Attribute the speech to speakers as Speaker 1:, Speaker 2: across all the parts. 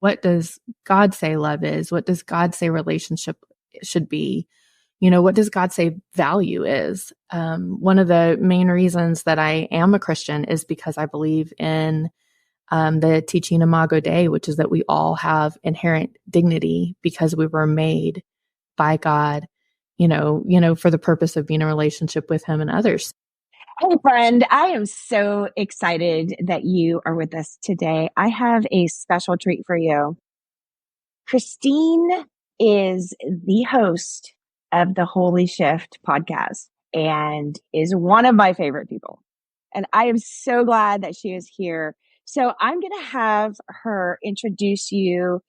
Speaker 1: what does God say love is? What does God say relationship should be? What does God say value is? One of the main reasons that I am a Christian is because I believe in the teaching Imago Dei, which is that we all have inherent dignity because we were made by God, for the purpose of being in a relationship with Him and others.
Speaker 2: Hey, friend, I am so excited that you are with us today. I have a special treat for you. Christine is the host of the Holy Shift podcast and is one of my favorite people. And I am so glad that she is here. So I'm going to have her introduce you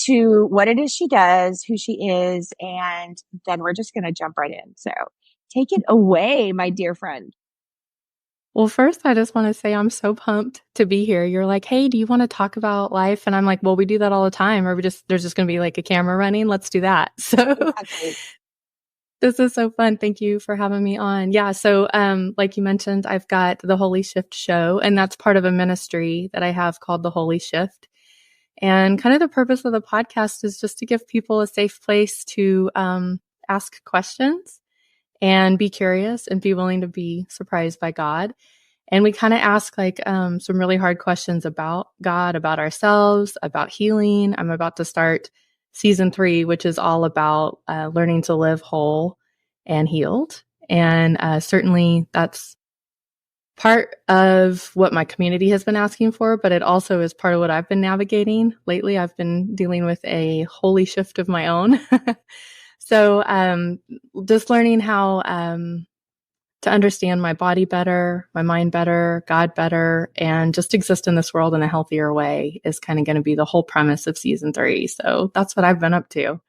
Speaker 2: to what it is she does, who she is, and then we're just going to jump right in. So take it away, my dear friend.
Speaker 1: Well, first, I just want to say I'm so pumped to be here. You're like, hey, do you want to talk about life? And I'm like, well, we do that all the time. Or there's just going to be like a camera running. Let's do that. So exactly. This is so fun. Thank you for having me on. Yeah. So, like you mentioned, I've got the Holy Shift show, and that's part of a ministry that I have called the Holy Shift. And kind of the purpose of the podcast is just to give people a safe place to ask questions and be curious and be willing to be surprised by God. And we kind of ask some really hard questions about God, about ourselves, about healing. I'm about to start season 3, which is all about learning to live whole and healed. And certainly that's part of what my community has been asking for, but it also is part of what I've been navigating lately. I've been dealing with a holy shift of my own. So just learning how to understand my body better, my mind better, God better, and just exist in this world in a healthier way is kind of going to be the whole premise of season 3. So that's what I've been up to.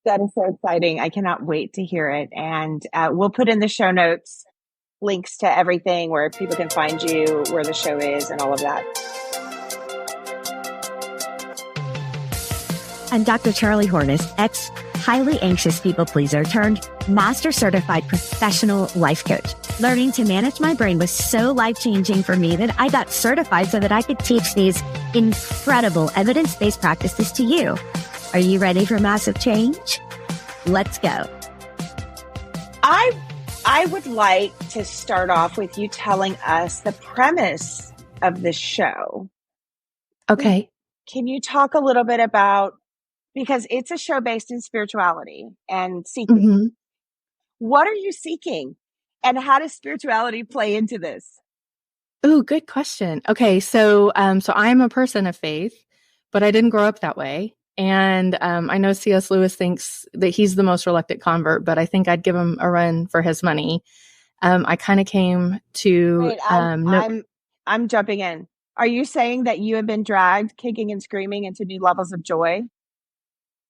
Speaker 2: That is so exciting. I cannot wait to hear it. And we'll put in the show notes links to everything where people can find you, where the show is, and all of that.
Speaker 3: I'm Dr. Charlie Hornis, highly anxious people pleaser turned master certified professional life coach. Learning to manage my brain was so life-changing for me that I got certified so that I could teach these incredible evidence-based practices to you. Are you ready for massive change? Let's go.
Speaker 2: I would like to start off with you telling us the premise of the show.
Speaker 1: Okay.
Speaker 2: Can you talk a little bit about, because it's a show based in spirituality and seeking. Mm-hmm. What are you seeking? And how does spirituality play into this?
Speaker 1: Oh, good question. Okay. So I am a person of faith, but I didn't grow up that way. And I know C.S. Lewis thinks that he's the most reluctant convert, but I think I'd give him a run for his money. I kind of came to...
Speaker 2: Wait, I'm jumping in. Are you saying that you have been dragged kicking and screaming into new levels of joy?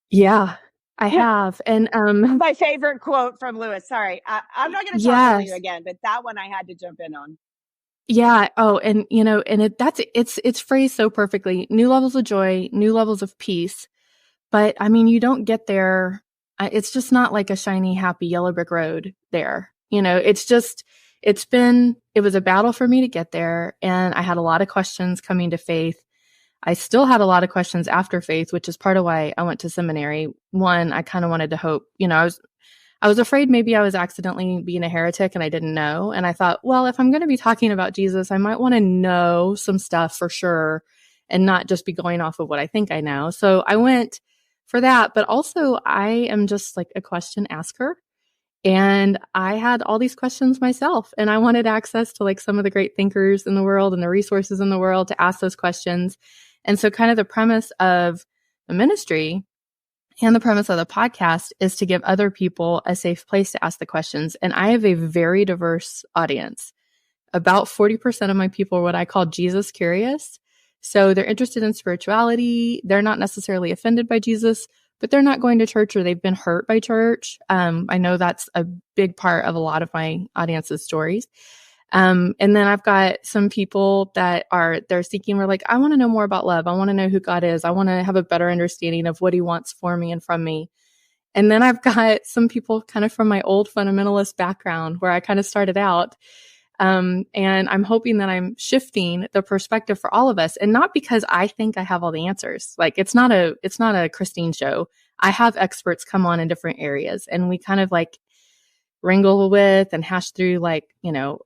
Speaker 1: Yeah, I have. And
Speaker 2: my favorite quote from Lewis. Sorry, I'm not going to talk about you again, but that one I had to jump in on.
Speaker 1: Yeah. Oh, and it's phrased so perfectly. New levels of joy, new levels of peace. But I mean, you don't get there. It's just not like a shiny, happy yellow brick road there. It was a battle for me to get there. And I had a lot of questions coming to faith. I still had a lot of questions after faith, which is part of why I went to seminary. One, I kind of wanted to hope, I was afraid maybe I was accidentally being a heretic and I didn't know. And I thought, well, if I'm going to be talking about Jesus, I might want to know some stuff for sure and not just be going off of what I think I know. So I went for that. But also I am just like a question asker. And I had all these questions myself, and I wanted access to like some of the great thinkers in the world and the resources in the world to ask those questions. And so kind of the premise of the ministry and the premise of the podcast is to give other people a safe place to ask the questions. And I have a very diverse audience. About 40% of my people are what I call Jesus curious. So they're interested in spirituality. They're not necessarily offended by Jesus, but they're not going to church or they've been hurt by church. I know that's a big part of a lot of my audience's stories. And then I've got some people that they're seeking, we're like, I want to know more about love. I want to know who God is. I want to have a better understanding of what he wants for me and from me. And then I've got some people kind of from my old fundamentalist background where I kind of started out. And I'm hoping that I'm shifting the perspective for all of us, and not because I think I have all the answers. Like it's not a Christine show. I have experts come on in different areas, and we kind of like wrangle with and hash through, like,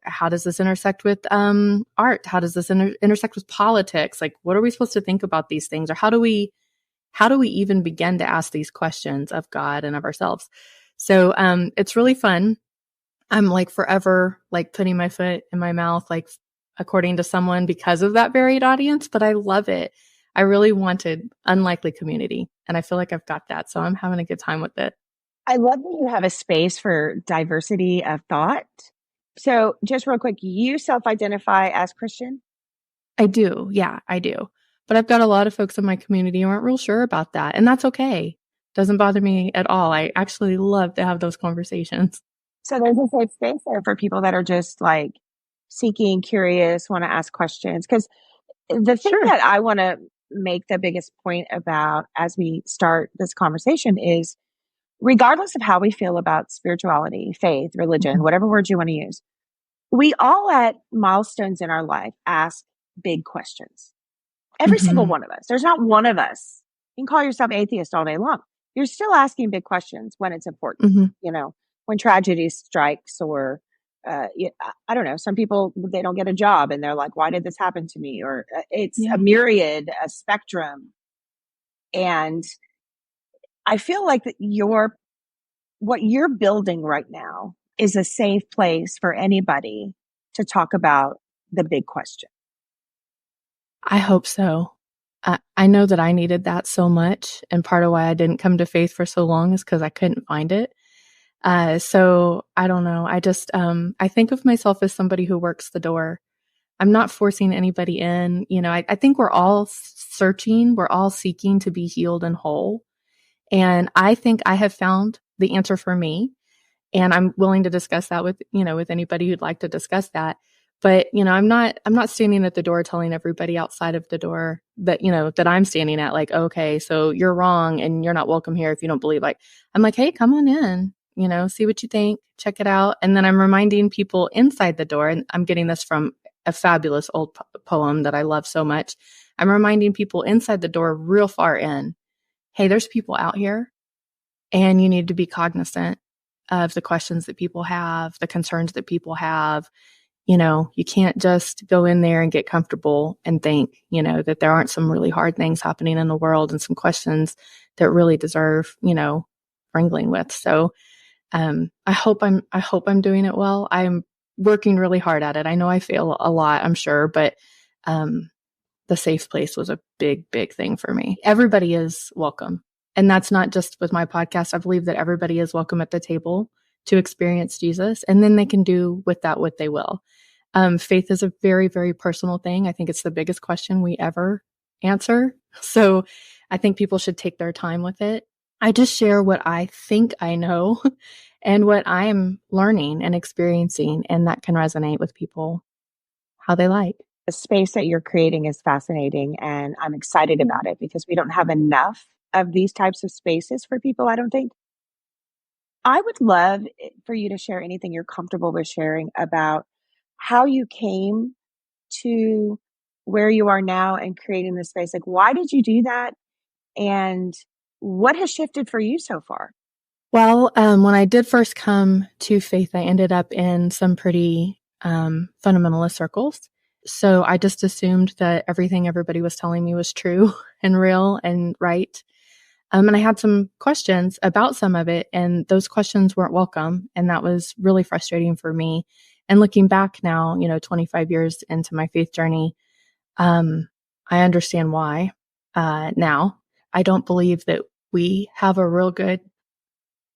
Speaker 1: how does this intersect with art? How does this intersect with politics? Like, what are we supposed to think about these things? Or how do we even begin to ask these questions of God and of ourselves? So it's really fun. I'm like forever like putting my foot in my mouth, like according to someone, because of that varied audience, but I love it. I really wanted unlikely community, and I feel like I've got that. So I'm having a good time with it.
Speaker 2: I love that you have a space for diversity of thought. So just real quick, you self-identify as Christian?
Speaker 1: I do. Yeah, I do. But I've got a lot of folks in my community who aren't real sure about that. And that's okay. Doesn't bother me at all. I actually love to have those conversations.
Speaker 2: So there's a safe space there for people that are just like seeking, curious, want to ask questions. Because the thing
Speaker 1: Sure.
Speaker 2: that I want to make the biggest point about as we start this conversation is, regardless of how we feel about spirituality, faith, religion, whatever words you want to use, we all at milestones in our life ask big questions. Every single one of us. There's not one of us. You can call yourself atheist all day long. You're still asking big questions when it's important, when tragedy strikes, or, I don't know, some people, they don't get a job and they're like, why did this happen to me? Or it's a myriad, a spectrum. And I feel like that what you're building right now is a safe place for anybody to talk about the big question.
Speaker 1: I hope so. I know that I needed that so much. And part of why I didn't come to faith for so long is because I couldn't find it. So I don't know. I just, I think of myself as somebody who works the door. I'm not forcing anybody in. I think we're all searching. We're all seeking to be healed and whole. And I think I have found the answer for me. And I'm willing to discuss that with anybody who'd like to discuss that. But, I'm not standing at the door telling everybody outside of the door that, that I'm standing at, like, okay, so you're wrong and you're not welcome here if you don't believe. Like, I'm like, hey, come on in, see what you think, check it out. And then I'm reminding people inside the door, and I'm getting this from a fabulous old poem that I love so much. I'm reminding people inside the door real far in, hey, there's people out here, and you need to be cognizant of the questions that people have, the concerns that people have. You can't just go in there and get comfortable and think, that there aren't some really hard things happening in the world and some questions that really deserve, wrangling with. So, I hope I'm doing it well. I'm working really hard at it. I know I fail a lot, I'm sure, but, the safe place was a big, big thing for me. Everybody is welcome. And that's not just with my podcast. I believe that everybody is welcome at the table to experience Jesus, and then they can do with that what they will. Faith is a very, very personal thing. I think it's the biggest question we ever answer. So I think people should take their time with it. I just share what I think I know and what I'm learning and experiencing, and that can resonate with people how they like.
Speaker 2: The space that you're creating is fascinating, and I'm excited about it because we don't have enough of these types of spaces for people, I don't think. I would love for you to share anything you're comfortable with sharing about how you came to where you are now and creating this space. Like, why did you do that? And what has shifted for you so far?
Speaker 1: Well, when I did first come to faith, I ended up in some pretty fundamentalist circles. So I just assumed that everything everybody was telling me was true and real and right. And I had some questions about some of it, and those questions weren't welcome. And that was really frustrating for me. And looking back now, 25 years into my faith journey, I understand why now. I don't believe that we have a real good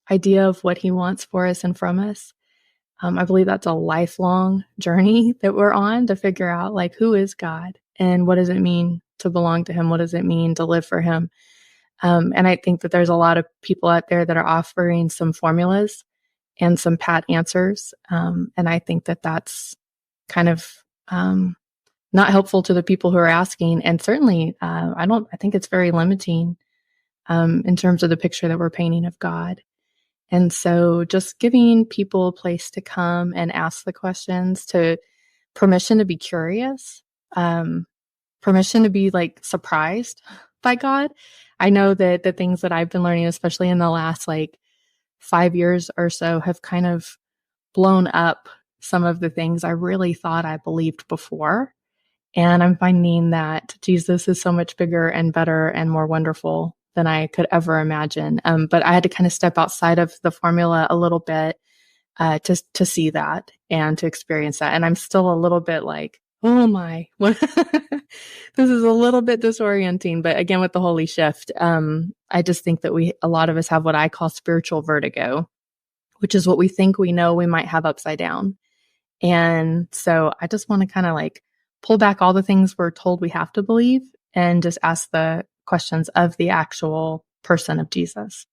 Speaker 1: idea of what he wants for us and from us. I believe that's a lifelong journey that we're on to figure out, like, who is God and what does it mean to belong to him? What does it mean to live for him? And I think that there's a lot of people out there that are offering some formulas and some pat answers. And I think that that's kind of not helpful to the people who are asking. And certainly, I think it's very limiting in terms of the picture that we're painting of God. And so just giving people a place to come and ask the questions, to permission to be curious, permission to be like surprised by God. I know that the things that I've been learning, especially in the last like 5 years or so, have kind of blown up some of the things I really thought I believed before. And I'm finding that Jesus is so much bigger and better and more wonderful than I could ever imagine. But I had to kind of step outside of the formula a little bit to see that and to experience that. And I'm still a little bit like, oh my, what? This is a little bit disorienting. But again, with the holy shift, I just think that a lot of us have what I call spiritual vertigo, which is what we think we know we might have upside down. And so I just want to kind of like pull back all the things we're told we have to believe and just ask the questions of the actual person of Jesus.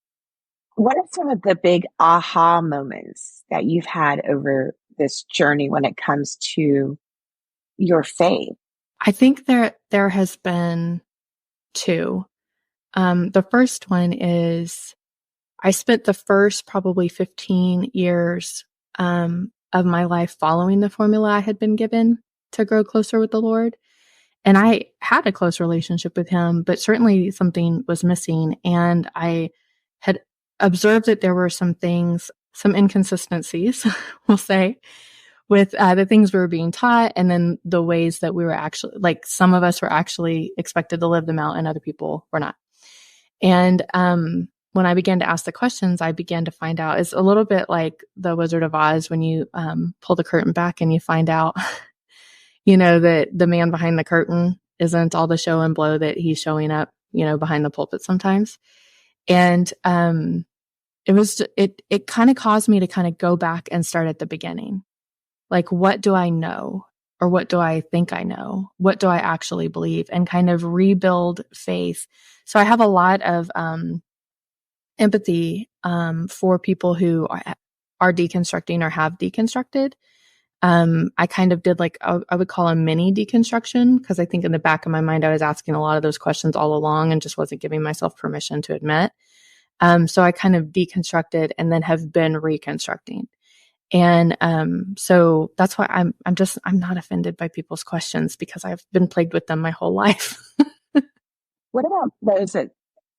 Speaker 2: What are some of the big aha moments that you've had over this journey when it comes to your faith?
Speaker 1: I think there has been two. The first one is I spent the first probably 15 years of my life following the formula I had been given to grow closer with the Lord. And I had a close relationship with him, but certainly something was missing. And I had observed that there were some things, some inconsistencies, we'll say, with the things we were being taught, and then the ways that we were actually, like some of us were actually expected to live them out and other people were not. And when I began to ask the questions, I began to find out it's a little bit like the Wizard of Oz when you pull the curtain back and you find out, that the man behind the curtain isn't all the show and blow that he's showing up, behind the pulpit sometimes. And it kind of caused me to kind of go back and start at the beginning. Like, what do I know? Or what do I think I know? What do I actually believe? And kind of rebuild faith. So I have a lot of empathy for people who are deconstructing or have deconstructed. I kind of did I would call a mini deconstruction, because I think in the back of my mind, I was asking a lot of those questions all along and just wasn't giving myself permission to admit. So I kind of deconstructed and then have been reconstructing. And so that's why I'm not offended by people's questions, because I've been plagued with them my whole life.
Speaker 2: What about those that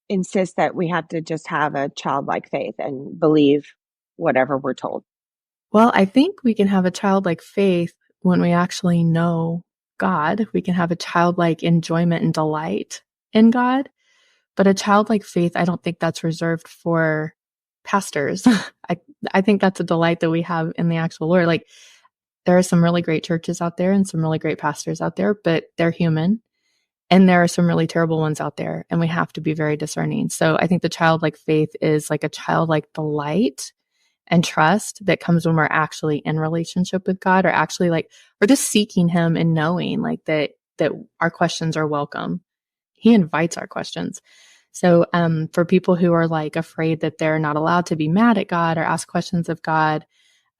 Speaker 2: insist that we have to just have a childlike faith and believe whatever we're told?
Speaker 1: Well, I think we can have a childlike faith when we actually know God. We can have a childlike enjoyment and delight in God. But a childlike faith, I don't think that's reserved for pastors. I think that's a delight that we have in the actual Lord. Like, there are some really great churches out there and some really great pastors out there, but they're human. And there are some really terrible ones out there, and we have to be very discerning. So I think the childlike faith is like a childlike delight and trust that comes when we're actually in relationship with God, or actually we're just seeking him and knowing that our questions are welcome. He invites our questions. So for people who are afraid that they're not allowed to be mad at God or ask questions of God,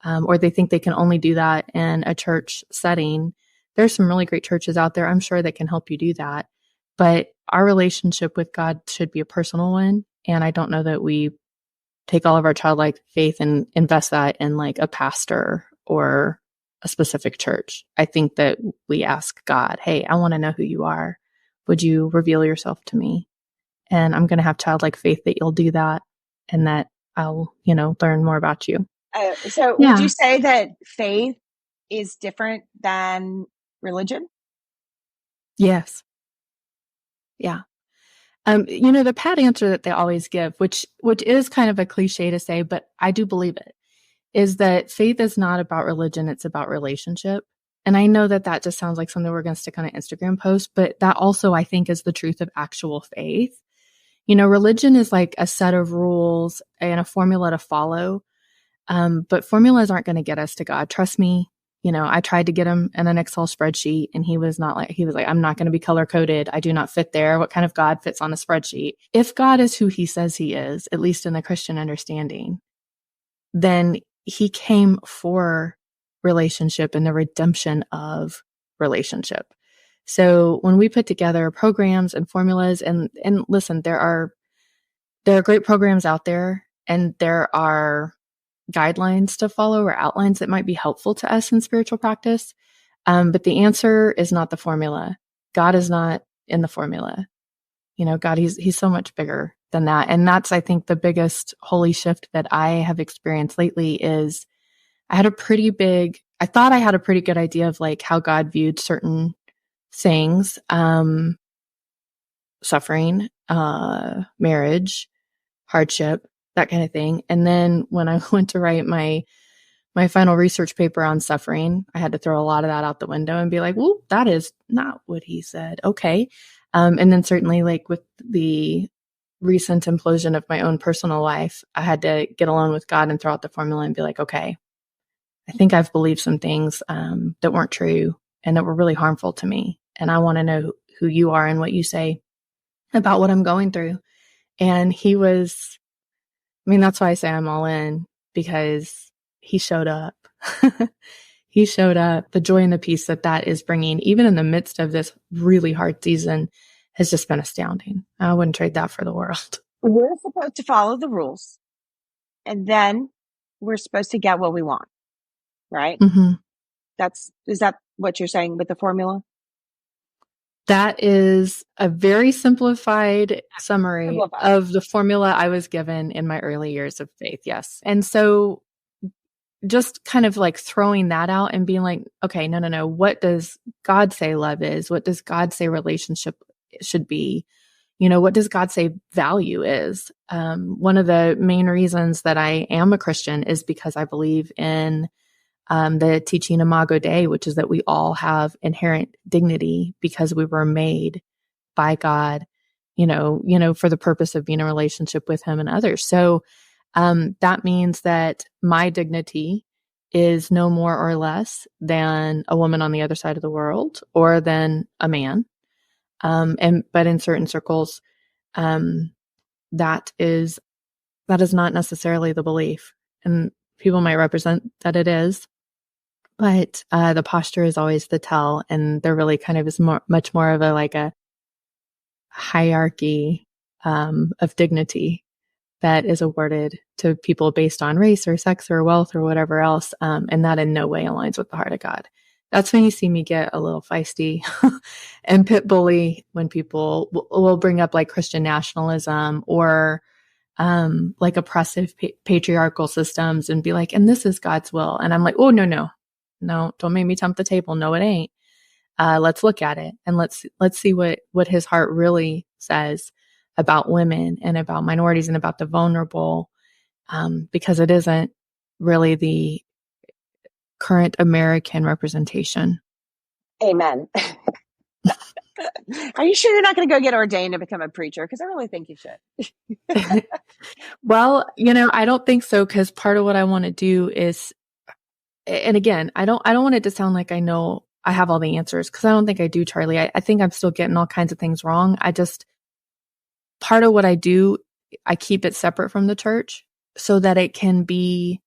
Speaker 1: or they think they can only do that in a church setting, there's some really great churches out there, I'm sure, that can help you do that. But our relationship with God should be a personal one. And I don't know that we take all of our childlike faith and invest that in a pastor or a specific church. I think that we ask God, hey, I want to know who you are. Would you reveal yourself to me? And I'm going to have childlike faith that you'll do that, and that I'll, learn more about you.
Speaker 2: Would you say that faith is different than religion?
Speaker 1: Yes. Yeah. The pat answer that they always give, which is kind of a cliche to say, but I do believe it, is that faith is not about religion. It's about relationship. And I know that just sounds like something we're going to stick on an Instagram post, but that also, I think, is the truth of actual faith. Religion is like a set of rules and a formula to follow. But formulas aren't going to get us to God. Trust me. I tried to get him in an Excel spreadsheet, and he was like, I'm not going to be color coded. I do not fit there. What kind of God fits on a spreadsheet? If God is who he says he is, at least in the Christian understanding, then he came for relationship and the redemption of relationship. So when we put together programs and formulas, and listen, there are great programs out there And there are guidelines to follow or outlines that might be helpful to us in spiritual practice. But the answer is not the formula. God is not in the formula. God, he's so much bigger than that. And that's, I think, the biggest holy shift that I have experienced lately is I thought I had a pretty good idea of like how God viewed certain things, suffering, marriage, hardship, that kind of thing. And then when I went to write my final research paper on suffering, I had to throw a lot of that out the window and be like, well, that is not what he said. Okay. And then certainly like with the recent implosion of my own personal life, I had to get alone with God and throw out the formula and be like, okay, I think I've believed some things that weren't true and that were really harmful to me. And I want to know who you are and what you say about what I'm going through. And that's why I say I'm all in, because he showed up. He showed up. The joy and the peace that is bringing, even in the midst of this really hard season, has just been astounding. I wouldn't trade that for the world.
Speaker 2: We're supposed to follow the rules, and then we're supposed to get what we want, right?
Speaker 1: Mm-hmm.
Speaker 2: Is that what you're saying with the formula?
Speaker 1: That is a very simplified summary of the formula I was given in my early years of faith. Yes. And so just kind of like throwing that out and being like, okay, no. What does God say love is? What does God say relationship should be? What does God say value is? One of the main reasons that I am a Christian is because I believe in the teaching Imago Dei, which is that we all have inherent dignity because we were made by God, for the purpose of being in a relationship with him and others. So that means that my dignity is no more or less than a woman on the other side of the world or than a man. But in certain circles, that is not necessarily the belief, and people might represent that it is. But the posture is always the tell, and there really kind of is much more of a hierarchy of dignity that is awarded to people based on race or sex or wealth or whatever else, and that in no way aligns with the heart of God. That's when you see me get a little feisty and pit bully when people will bring up like Christian nationalism or like oppressive patriarchal systems and be like, and this is God's will. And I'm like, oh, no, don't make me tempt the table. No, it ain't. Let's look at it and let's see what his heart really says about women and about minorities and about the vulnerable, because it isn't really the current American representation.
Speaker 2: Amen. Are you sure you're not going to go get ordained to become a preacher? Because I really think you should.
Speaker 1: Well, I don't think so, because part of what I want to do is, and again, I don't want it to sound like I know I have all the answers, because I don't think I do, Charlie. I think I'm still getting all kinds of things wrong. Part of what I do, I keep it separate from the church so that it can be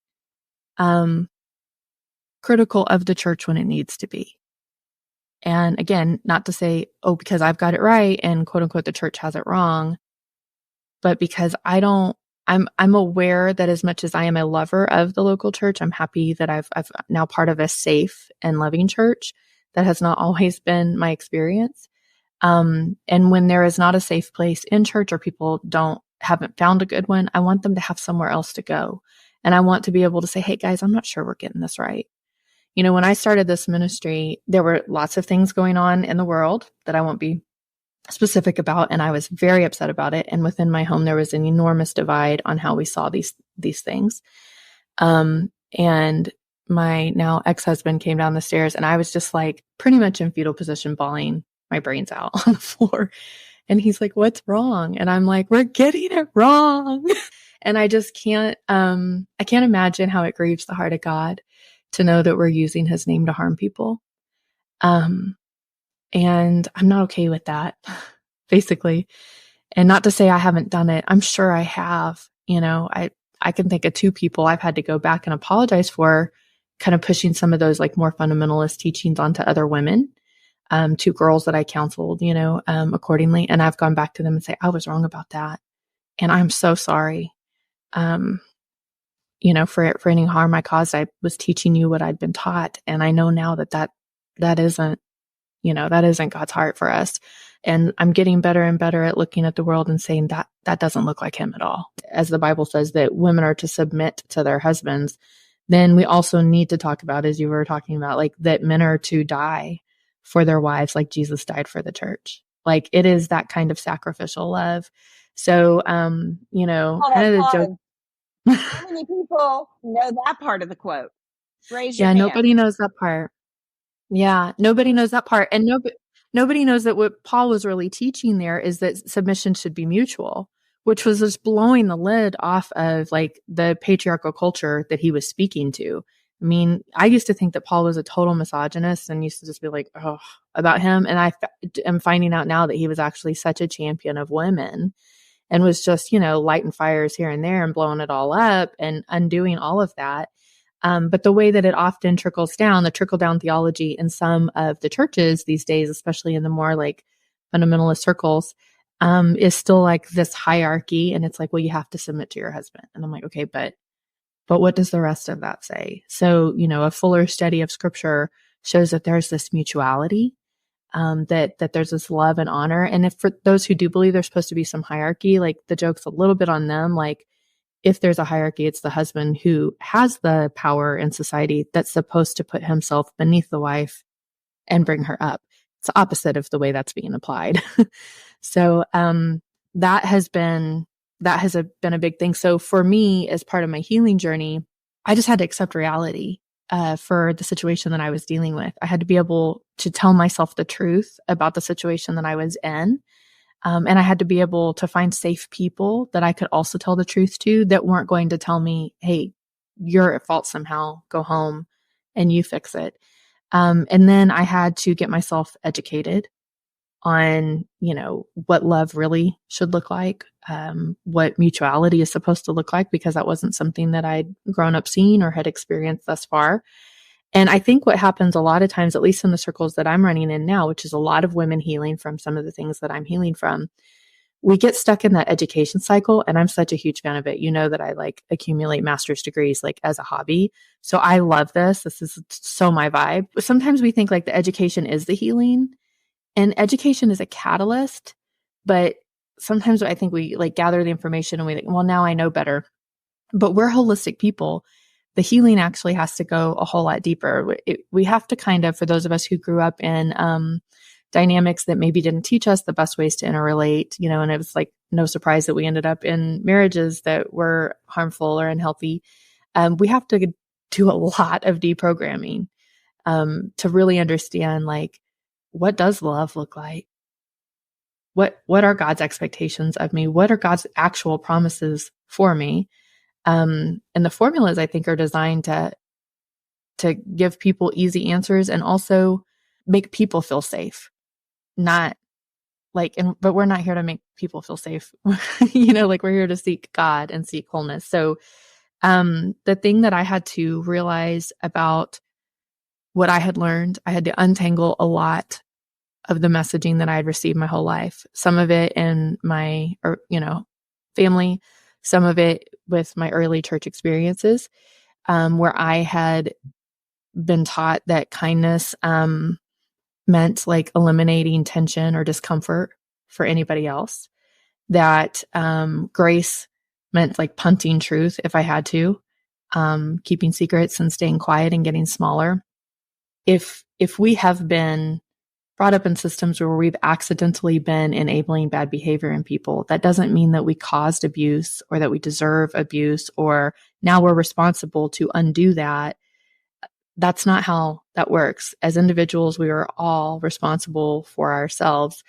Speaker 1: critical of the church when it needs to be. And again, not to say, oh, because I've got it right and quote unquote the church has it wrong, but because I'm aware that as much as I am a lover of the local church, I'm happy that I've now part of a safe and loving church. That has not always been my experience. And when there is not a safe place in church or people haven't found a good one, I want them to have somewhere else to go. And I want to be able to say, hey guys, I'm not sure we're getting this right. When I started this ministry, there were lots of things going on in the world that I won't be specific about. And I was very upset about it. And within my home, there was an enormous divide on how we saw these things. And my now ex-husband came down the stairs and I was just like pretty much in fetal position, bawling my brains out on the floor. And he's like, what's wrong? And I'm like, we're getting it wrong. And I just can't imagine how it grieves the heart of God to know that we're using his name to harm people. And I'm not okay with that, basically. And not to say I haven't done it. I'm sure I have. I can think of 2 people I've had to go back and apologize for kind of pushing some of those like more fundamentalist teachings onto other women. 2 girls that I counseled, accordingly. And I've gone back to them and say, I was wrong about that. And I'm so sorry. for any harm I caused, I was teaching you what I'd been taught. And I know now that isn't God's heart for us. And I'm getting better and better at looking at the world and saying that doesn't look like him at all. As the Bible says that women are to submit to their husbands, then we also need to talk about, as you were talking about, like that men are to die for their wives like Jesus died for the church. Like it is that kind of sacrificial love. So, kind of the joke.
Speaker 2: How many people know that part of the quote? Raise your hand.
Speaker 1: Nobody knows that part. Yeah, nobody knows that part. And nobody knows that what Paul was really teaching there is that submission should be mutual, which was just blowing the lid off of like the patriarchal culture that he was speaking to. I mean, I used to think that Paul was a total misogynist and used to just be like, oh, about him. And I am finding out now that he was actually such a champion of women and was just, lighting fires here and there and blowing it all up and undoing all of that. But the way that it often trickles down, the trickle down theology in some of the churches these days, especially in the more like fundamentalist circles, is still like this hierarchy. And it's like, well, you have to submit to your husband. And I'm like, okay, but what does the rest of that say? So, a fuller study of scripture shows that there's this mutuality, that there's this love and honor. And if for those who do believe there's supposed to be some hierarchy, like the joke's a little bit on them, like, if there's a hierarchy, it's the husband who has the power in society that's supposed to put himself beneath the wife and bring her up. It's the opposite of the way that's being applied. So that has been a big thing. So for me, as part of my healing journey, I just had to accept reality for the situation that I was dealing with. I had to be able to tell myself the truth about the situation that I was in. And I had to be able to find safe people that I could also tell the truth to that weren't going to tell me, hey, you're at fault somehow, go home and you fix it. And then I had to get myself educated on, what love really should look like, what mutuality is supposed to look like, because that wasn't something that I'd grown up seeing or had experienced thus far. And I think what happens a lot of times, at least in the circles that I'm running in now, which is a lot of women healing from some of the things that I'm healing from, we get stuck in that education cycle. And I'm such a huge fan of it. You know that I like accumulate master's degrees like as a hobby. So I love this. This is so my vibe. Sometimes we think like the education is the healing and education is a catalyst. But sometimes I think we like gather the information and we think, well, now I know better. But we're holistic people. The healing actually has to go a whole lot deeper. We have to kind of, for those of us who grew up in dynamics that maybe didn't teach us the best ways to interrelate, and it was like no surprise that we ended up in marriages that were harmful or unhealthy. We have to do a lot of deprogramming to really understand, like, what does love look like? What are God's expectations of me? What are God's actual promises for me? And the formulas, I think, are designed to give people easy answers and also make people feel safe. Not like, but we're not here to make people feel safe. Like we're here to seek God and seek wholeness. So, the thing that I had to realize about what I had learned, I had to untangle a lot of the messaging that I had received my whole life. Some of it in my, family, some of it with my early church experiences, where I had been taught that kindness meant like eliminating tension or discomfort for anybody else, that grace meant like punting truth if I had to, keeping secrets and staying quiet and getting smaller. If we have been brought up in systems where we've accidentally been enabling bad behavior in people, that doesn't mean that we caused abuse or that we deserve abuse or now we're responsible to undo that. That's not how that works. As individuals, we are all responsible for ourselves.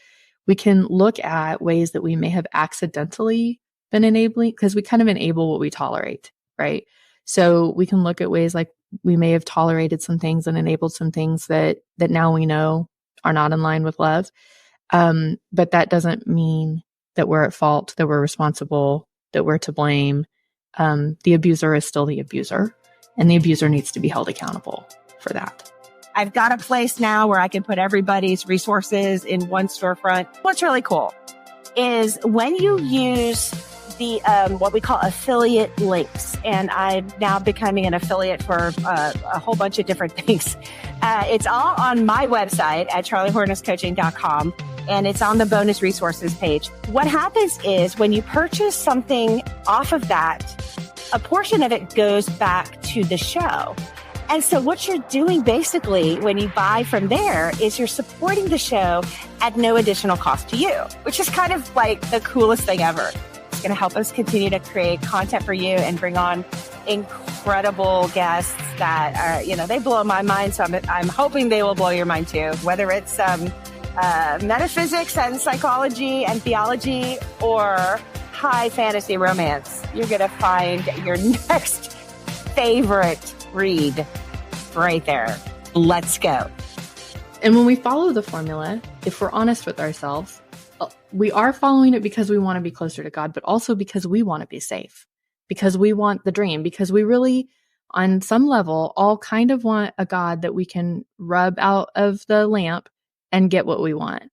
Speaker 1: We can look at ways that we may have accidentally been enabling, because we kind of enable what we tolerate, right? So we can look at ways like we may have tolerated some things and enabled some things that now we know are not in line with love. But that doesn't mean that we're at fault, that we're responsible, that we're to blame. The abuser is still the abuser, and the abuser needs to be held accountable for that.
Speaker 2: I've got a place now where I can put everybody's resources in one storefront. What's really cool is when you use
Speaker 3: the what we call affiliate links. And I'm now becoming an affiliate for a whole bunch of different things. It's all on my website at charliehornesscoaching.com. And it's on the bonus resources page. What happens is when you purchase something off of that, a portion of it goes back to the show. And so what you're doing basically when you buy from there is you're supporting the show at no additional cost to you, which is kind of like the coolest thing ever. It's going to help us continue to create content for you and bring on incredible guests that are, they blow my mind. So I'm hoping they will blow your mind too, whether it's metaphysics and psychology and theology or high fantasy romance. You're going to find your next favorite read right there. Let's go.
Speaker 1: And when we follow the formula, if we're honest with ourselves, we are following it because we want to be closer to God, but also because we want to be safe, because we want the dream, because we really, on some level, all kind of want a God that we can rub out of the lamp and get what we want.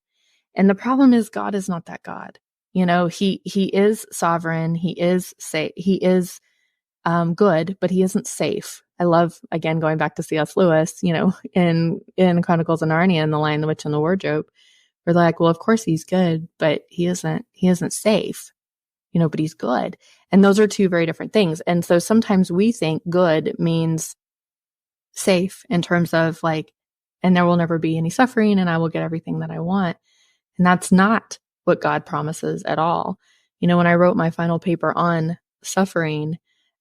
Speaker 1: And the problem is God is not that God. He is sovereign. He is safe. He is good, but he isn't safe. I love, again, going back to C.S. Lewis, in Chronicles of Narnia and The Lion, the Witch, and the Wardrobe, we're like, well, of course he's good, but he isn't safe, but he's good. And those are two very different things. And so sometimes we think good means safe in terms of and there will never be any suffering and I will get everything that I want. And that's not what God promises at all. When I wrote my final paper on suffering,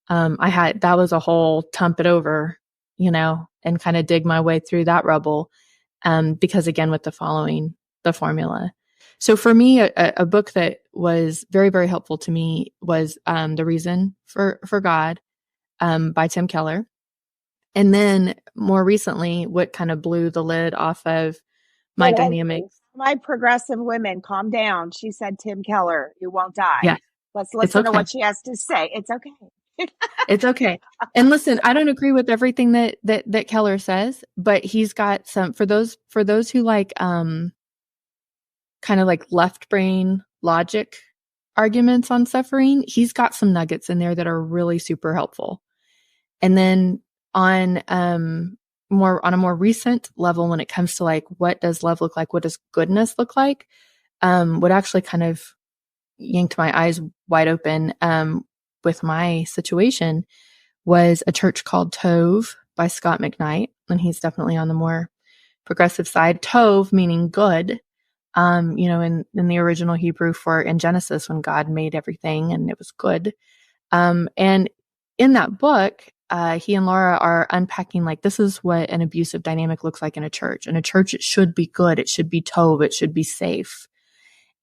Speaker 1: that was a whole tump it over, and kind of dig my way through that rubble. Because again, with following the formula. So for me, a book that was very, very helpful to me was, The Reason for God, by Tim Keller. And then more recently, what kind of blew the lid off of my dynamics.
Speaker 2: My progressive women, calm down. She said, Tim Keller, you won't die.
Speaker 1: Yeah.
Speaker 2: Let's listen to what she has to say. It's okay.
Speaker 1: It's okay. And listen, I don't agree with everything that Keller says, but he's got some, for those who kind of left brain logic arguments on suffering, he's got some nuggets in there that are really super helpful. And then on a more recent level, when it comes to what does love look like? What does goodness look like? What actually kind of yanked my eyes wide open, with my situation was a church called Tove by Scott McKnight. And he's definitely on the more progressive side. Tove meaning good, in the original Hebrew in Genesis, when God made everything and it was good. And in that book, he and Laura are unpacking this is what an abusive dynamic looks like in a church. In a church, it should be good. It should be Tove. It should be safe.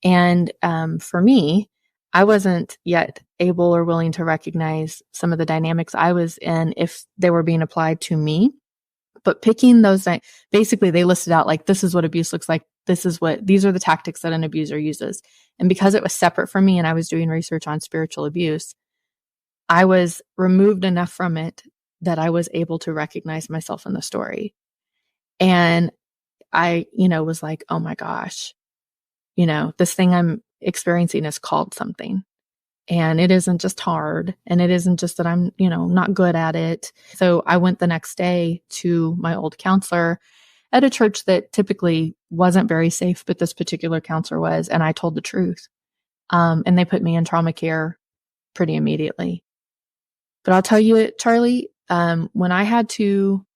Speaker 1: And for me, I wasn't yet able or willing to recognize some of the dynamics I was in if they were being applied to me. But picking those, basically they listed out this is what abuse looks like. These are the tactics that an abuser uses. And because it was separate from me and I was doing research on spiritual abuse, I was removed enough from it that I was able to recognize myself in the story. And I, was like, oh my gosh, this thing I'm experiencing is called something. And it isn't just hard. And it isn't just that I'm, not good at it. So I went the next day to my old counselor at a church that typically wasn't very safe, but this particular counselor was. And I told the truth. And they put me in trauma care pretty immediately. But I'll tell you, Charlie, when I had to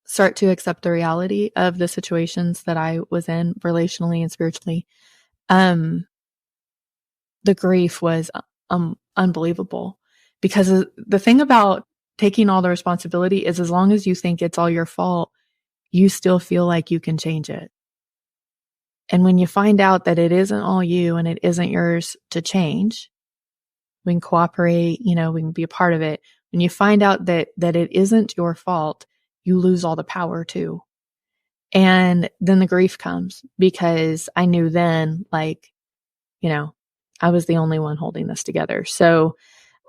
Speaker 1: start to accept the reality of the situations that I was in relationally and spiritually, the grief was unbelievable. Because the thing about taking all the responsibility is, as long as you think it's all your fault, you still feel like you can change it. And when you find out that it isn't all you and it isn't yours to change, we can cooperate, we can be a part of it. When you find out that it isn't your fault, you lose all the power too. And then the grief comes, because I knew then, I was the only one holding this together. So,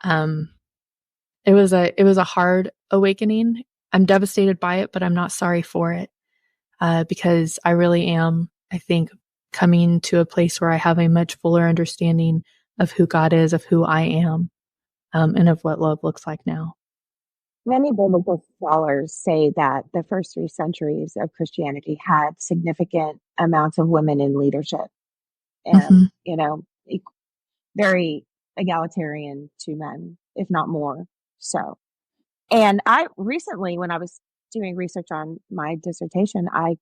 Speaker 1: it was a hard awakening. I'm devastated by it, but I'm not sorry for it, because I really am, I think, coming to a place where I have a much fuller understanding of who God is, of who I am, and of what love looks like now.
Speaker 2: Many biblical scholars say that the first 3 centuries of Christianity had significant amounts of women in leadership and,
Speaker 1: Mm-hmm.
Speaker 2: very egalitarian to men, if not more so. And I recently, when I was doing research on my dissertation, I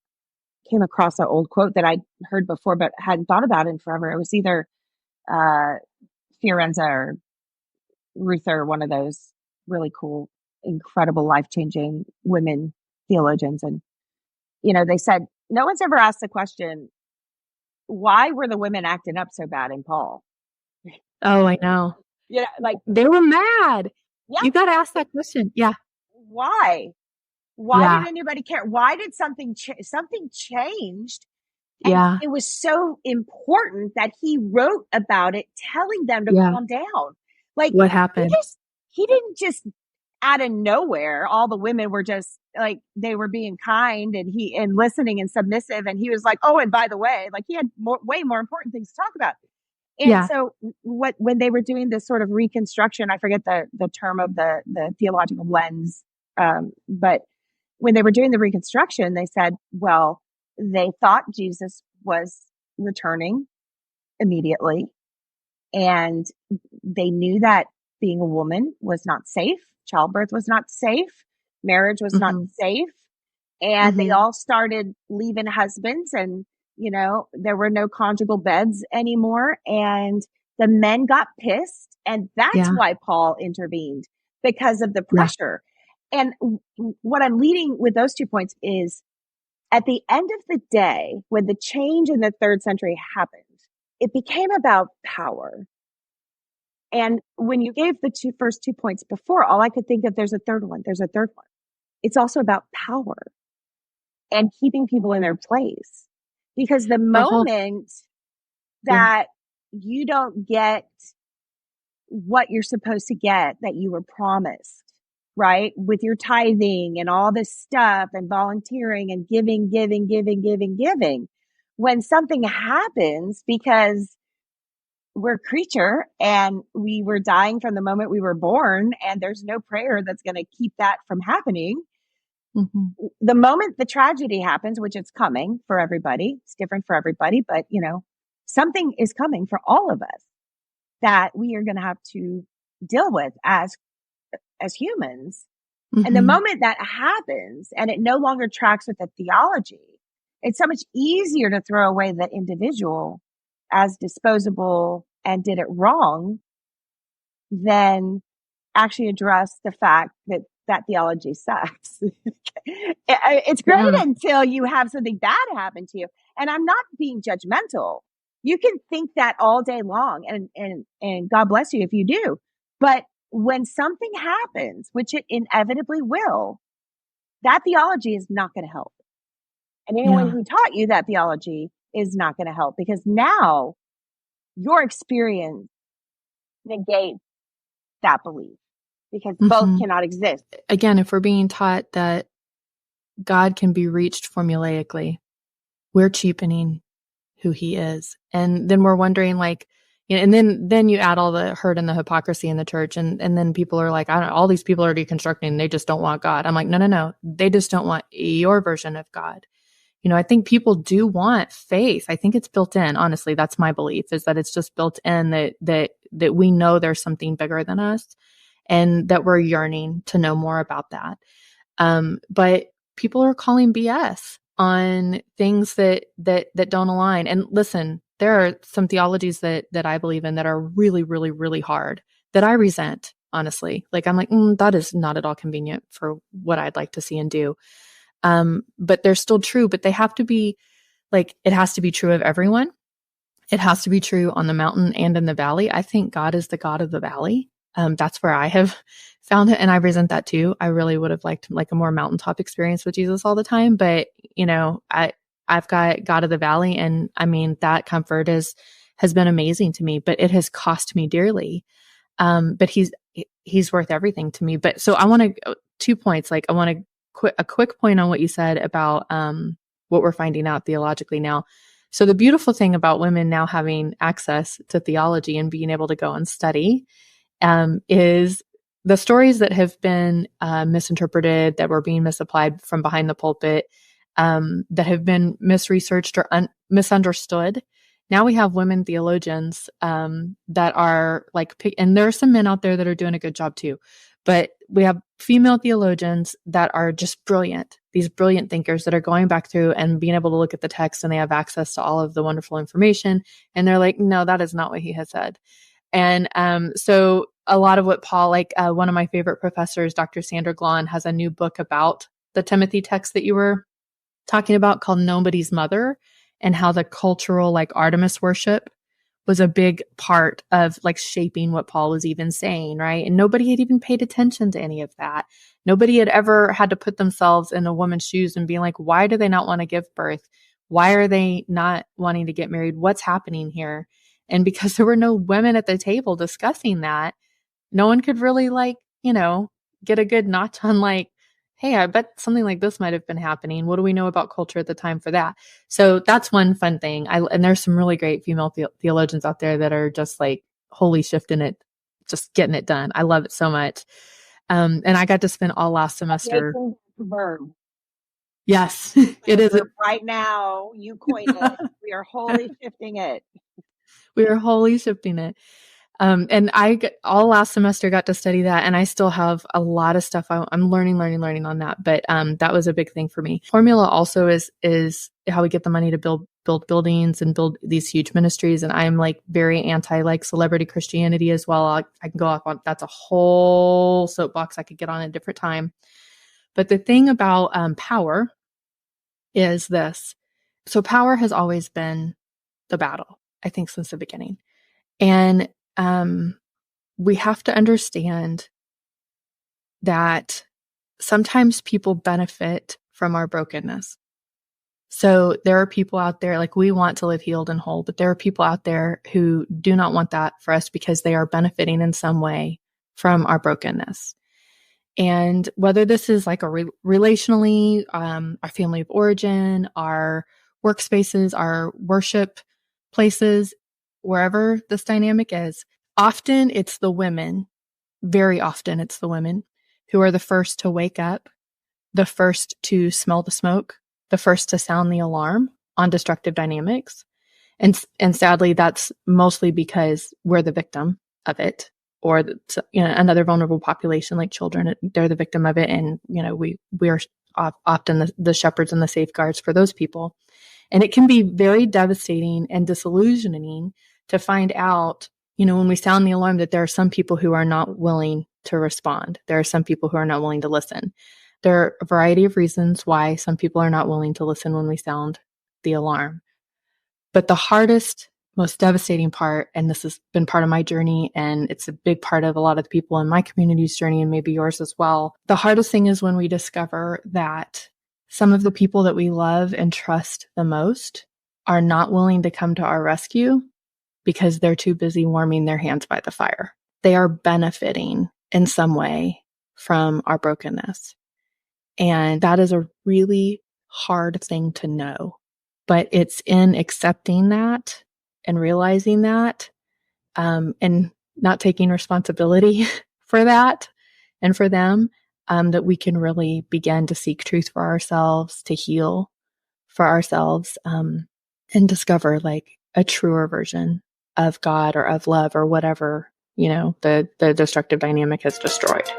Speaker 2: came across an old quote that I'd heard before, but hadn't thought about in forever. It was either uh, Fiorenza or Ruther, one of those really cool, incredible, life-changing women theologians. And, they said, no one's ever asked the question, why were the women acting up so bad in Paul?
Speaker 1: Oh, I know.
Speaker 2: Like,
Speaker 1: They were mad.
Speaker 2: yeah,
Speaker 1: You got to ask that question. Yeah.
Speaker 2: why? Why
Speaker 1: Yeah.
Speaker 2: did anybody care? Why did something changed? And
Speaker 1: Yeah.
Speaker 2: it was so important that he wrote about it, telling them to
Speaker 1: Yeah.
Speaker 2: calm down. Like,
Speaker 1: What happened?
Speaker 2: he didn't just out of nowhere, all the women were just like, they were being kind and listening and submissive. And he was like, oh, and by the way, like he had way more important things to talk about. And
Speaker 1: Yeah.
Speaker 2: so when they were doing this sort of reconstruction, I forget the term of the theological lens. But when they were doing the reconstruction, they said, well, they thought Jesus was returning immediately. And they knew that being a woman was not safe. Childbirth was not safe. Marriage was not safe. And they all started leaving husbands and, there were no conjugal beds anymore. And the men got pissed. And that's why Paul intervened, because of the pressure. And what I'm leading with those 2 points is at the end of the day, when the change in the 3rd century happened, it became about power. And when you gave the first 2 points before, all I could think of, there's a third one. It's also about power and keeping people in their place. Because the moment that you don't get what you're supposed to get that you were promised, right? With your tithing and all this stuff and volunteering and giving, when something happens, because we're a creature and we were dying from the moment we were born, and there's no prayer that's going to keep that from happening. The moment the tragedy happens, which it's coming for everybody, it's different for everybody, but something is coming for all of us that we are going to have to deal with as humans. And the moment that happens and it no longer tracks with the theology, it's so much easier to throw away the individual as disposable and did it wrong than actually address the fact that theology sucks. It's great until you have something bad happen to you. And I'm not being judgmental. You can think that all day long, and God bless you if you do. But when something happens, which it inevitably will, that theology is not going to help. And anyone who taught you that theology is not going to help, because now your experience negates that belief, because both cannot exist.
Speaker 1: Again, if we're being taught that God can be reached formulaically, we're cheapening who he is. And then we're wondering, like, and then you add all the hurt and the hypocrisy in the church. And then people are like, all these people are deconstructing. They just don't want God. I'm like, no. They just don't want your version of God. I think people do want faith. I think it's built in. Honestly, that's my belief, is that it's just built in that we know there's something bigger than us, and that we're yearning to know more about that. But people are calling BS on things that don't align. And listen, there are some theologies that I believe in that are really, really, really hard, that I resent, honestly. Like, I'm like, that is not at all convenient for what I'd like to see and do. But they're still true, but they have to be, like, it has to be true of everyone. It has to be true on the mountain and in the valley. I think God is the God of the valley. That's where I have found it. And I resent that too. I really would have liked like a more mountaintop experience with Jesus all the time. But, I've got God of the valley. And I mean, that comfort has been amazing to me, but it has cost me dearly. But he's worth everything to me. But so I want to, 2 points. Like, I want to a quick point on what you said about, what we're finding out theologically now. So the beautiful thing about women now having access to theology and being able to go and study is the stories that have been misinterpreted, that were being misapplied from behind the pulpit, that have been misresearched or misunderstood. Now we have women theologians that are like, and there are some men out there that are doing a good job too, but we have female theologians that are just brilliant, these brilliant thinkers that are going back through and being able to look at the text, and they have access to all of the wonderful information. And they're like, no, that is not what he has said. And so a lot of what Paul, like one of my favorite professors, Dr. Sandra Glahn, has a new book about the Timothy text that you were talking about called Nobody's Mother, and how the cultural like Artemis worship was a big part of like shaping what Paul was even saying, right? And nobody had even paid attention to any of that. Nobody had ever had to put themselves in a woman's shoes and be like, why do they not want to give birth? Why are they not wanting to get married? What's happening here? And because there were no women at the table discussing that, no one could really like, get a good notch on like, hey, I bet something like this might have been happening. What do we know about culture at the time for that? So that's one fun thing. And there's some really great female theologians out there that are just like wholly shifting it, just getting it done. I love it so much. And I got to spend all last semester.
Speaker 2: Verb.
Speaker 1: Yes, it is.
Speaker 2: Right now, you coined it. We are wholly shifting it.
Speaker 1: We are wholly shifting it. And all last semester got to study that, and I still have a lot of stuff I'm learning on that. But that was a big thing for me. Formula also is how we get the money to build buildings and build these huge ministries. And I'm like very anti like celebrity Christianity as well. I can go off on, that's a whole soapbox I could get on at a different time. But the thing about power is this. So power has always been the battle, I think, since the beginning. And we have to understand that sometimes people benefit from our brokenness. So there are people out there, like we want to live healed and whole, but there are people out there who do not want that for us because they are benefiting in some way from our brokenness. And whether this is like a relationally, our family of origin, our workspaces, our worship places, wherever this dynamic is, often it's the women, very often it's the women who are the first to wake up, the first to smell the smoke, the first to sound the alarm on destructive dynamics. And sadly, that's mostly because we're the victim of it, or another vulnerable population like children, they're the victim of it. And, we are often the shepherds and the safeguards for those people. And it can be very devastating and disillusioning to find out, when we sound the alarm, that there are some people who are not willing to respond. There are some people who are not willing to listen. There are a variety of reasons why some people are not willing to listen when we sound the alarm. But the hardest, most devastating part, and this has been part of my journey, and it's a big part of a lot of the people in my community's journey, and maybe yours as well. The hardest thing is when we discover that some of the people that we love and trust the most are not willing to come to our rescue because they're too busy warming their hands by the fire. They are benefiting in some way from our brokenness. And that is a really hard thing to know. But it's in accepting that and realizing that, and not taking responsibility for that and for them, that we can really begin to seek truth for ourselves, to heal for ourselves, and discover like a truer version of God or of love or whatever, the destructive dynamic has destroyed.